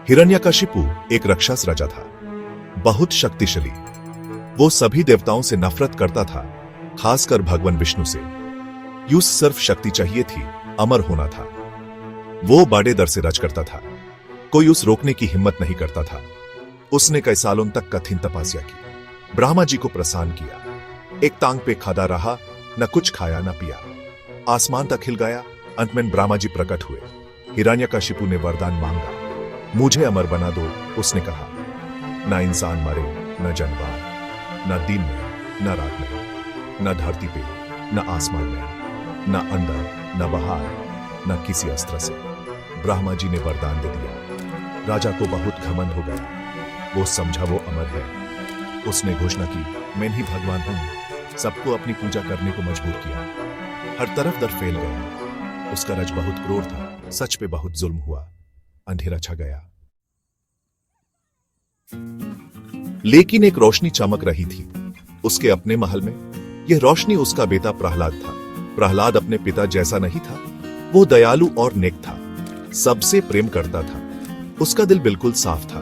हिरण्यकशिपु एक राक्षस राजा था, बहुत शक्तिशाली। वो सभी देवताओं से नफरत करता था, खासकर भगवान विष्णु से। यूं सिर्फ शक्ति चाहिए थी, अमर होना था। वो बड़े दर से राज करता था, कोई उस रोकने की हिम्मत नहीं करता था। उसने कई सालों तक कठिन तपस्या की, ब्रह्मा जी को प्रसन्न किया। एक टांग पे खड़ा रहा, न कुछ खाया न पिया, आसमान तक हिल गया। अंत में ब्रह्मा जी प्रकट हुए। हिरण्यकशिपु ने वरदान मांगा, मुझे अमर बना दो। उसने कहा, न इंसान मरे, न जानवर, न दिन में, न रात में, न धरती पे, न आसमान में, न अंदर, न बाहर, न किसी अस्त्र से। ब्रह्मा जी ने वरदान दे दिया। राजा को बहुत घमंड हो गया। वो समझा वो अमर है। उसने घोषणा की, मैं ही भगवान हूं। सबको अपनी पूजा करने को मजबूर किया। हर तरफ दर फैल गया। उसका राज बहुत क्रूर था, सच पे बहुत जुल्म हुआ। अंधेरा छा गया, लेकिन एक रोशनी चमक रही थी उसके अपने महल में। यह रोशनी उसका बेटा प्रहलाद था। प्रहलाद अपने पिता जैसा नहीं था। वो दयालु और नेक था, सबसे प्रेम करता था। उसका दिल बिल्कुल साफ था,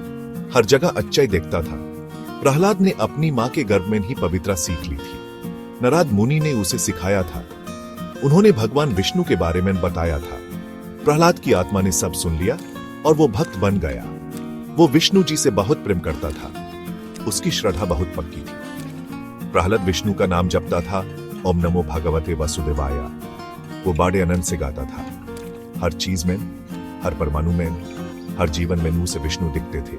हर जगह अच्छाई देखता था। प्रहलाद ने अपनी मां के गर्भ में ही पवित्रता सीख ली थी। नारद मुनि ने उसे सिखाया था। उन्होंने भगवान विष्णु के बारे में बताया था। प्रहलाद की आत्मा ने सब सुन लिया और वो भक्त बन गया। वो विष्णु जी से बहुत प्रेम करता था। उसकी श्रद्धा बहुत पक्की थी। प्रहलाद विष्णु का नाम जपता था, ओम नमो भगवते वासुदेवाय। वो बड़े आनंद से गाता था। हर चीज में, हर परमाणु में, हर जीवन में मुंह से विष्णु दिखते थे।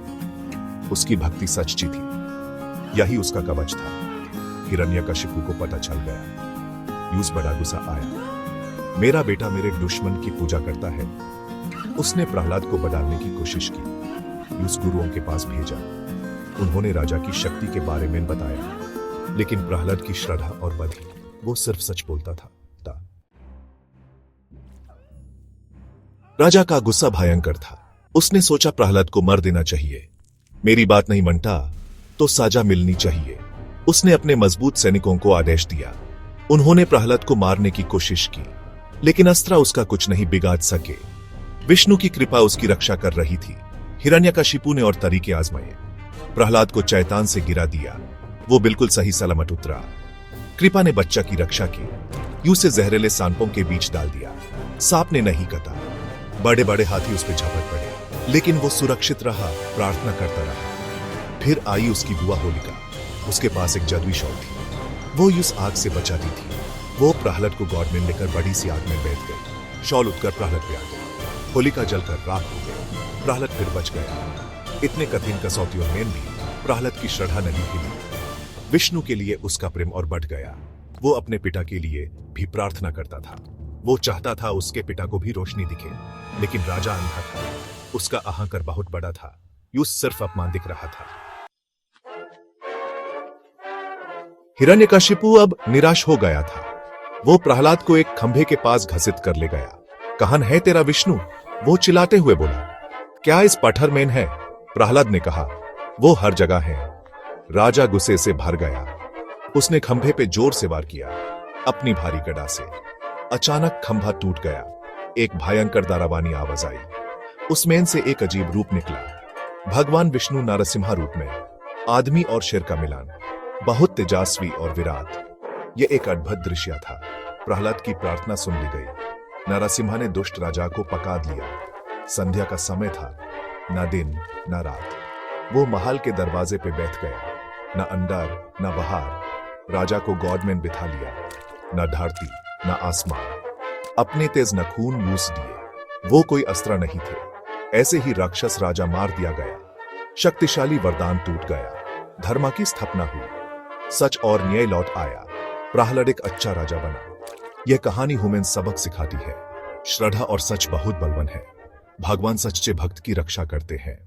उसकी भक्ति सच्ची थी। यही उसका कवच था। हिरण्यकशिपु को पता चल गया। यूस बड़ा गुस्सा आया। मेरा बेटा मेरे दुश्मन की पूजा करता है। उसने प्रहलाद को बदलने की कोशिश की। यूस गुरुओं के पास भेजा। उन्होंने राजा की शक्ति के बारे में बताया, लेकिन प्रहलाद की श्रद्धा और बढ़ी। वो सिर्फ सच बोलता था। राजा का गुस्सा भयंकर था। उसने सोचा प्रहलाद को मार देना चाहिए। मेरी बात नहीं मानता तो सजा मिलनी चाहिए। उसने अपने मजबूत सैनिकों को आदेश दिया। उन्होंने प्रहलाद को मारने की कोशिश की, लेकिन अस्त्र उसका कुछ नहीं बिगाड़ सके। विष्णु की कृपा उसकी रक्षा कर रही थी। हिरण्यकशिपु ने और तरीके आजमाए। प्रहलाद को चैतान से गिरा दिया। वो बिल्कुल सही सलामत उतरा। कृपा ने बच्चा की रक्षा की। यूं से जहरीले सांपों के बीच डाल दिया। सांप ने नहीं कटा। बड़े बड़े हाथी उस पर झपट पड़े, लेकिन वो सुरक्षित रहा, प्रार्थना करता रहा। फिर आई उसकी बुआ होलिका। उसके पास एक जादुई शॉल थी। वो उस आग से बचाती थी। वो प्रहलाद को गॉड में लेकर बड़ी सी आग में बैठ गई। शॉल उठकर प्रहलाद पे आ गई। होलिका जलकर राख हो गई। प्रहलाद फिर बच गया। इतने कठिन कसौटियों में भी प्रहलाद की श्रद्धा नहीं हिली। विष्णु के लिए उसका प्रेम और बढ़ गया। वो अपने पिता के लिए भी प्रार्थना करता था। वो चाहता था उसके पिता को भी रोशनी दिखे, लेकिन राजा अंधा था। उसका अहंकार बहुत बड़ा था। यूं सिर्फ अपमान दिख रहा था। हिरण्यकशिपु अब निराश हो गया था। वो प्रहलाद को एक खंभे के पास घसीट कर ले गया। कहां है तेरा विष्णु? वो चिल्लाते हुए बोला। क्या इस पत्थर में है? प्रहलाद ने कहा, वो हर जगह है। राजा गुस्से से भर गया। उसने खंभे पे जोर से वार किया, अपनी भारी गदा से। अचानक खंभा टूट गया। एक भयंकर दारावानी आवाज आई। उसमें से एक अजीब रूप निकला। भगवान विष्णु नरसिम्हा रूप में, आदमी और शेर का मिलान, बहुत तेजस्वी और विराट। यह एक अद्भुत दृश्य था। प्रहलाद की प्रार्थना सुन ली गई। नरसिम्हा ने दुष्ट राजा को पकड़ लिया। संध्या का समय था, न दिन न रात। वो महल के दरवाजे पे बैठ गया। न अंदर न बाहर। राजा को गॉड में बिठा लिया। न धरती न आसमान। अपने तेज नखून यूस दिए। वो कोई अस्त्र नहीं थे। ऐसे ही राक्षस राजा मार दिया गया। शक्तिशाली वरदान टूट गया। धर्म की स्थापना हुई। सच और न्याय लौट आया। प्रहलाद एक अच्छा राजा बना। यह कहानी हमें सबक सिखाती है। श्रद्धा और सच बहुत बलवान है। भगवान सच्चे भक्त की रक्षा करते हैं।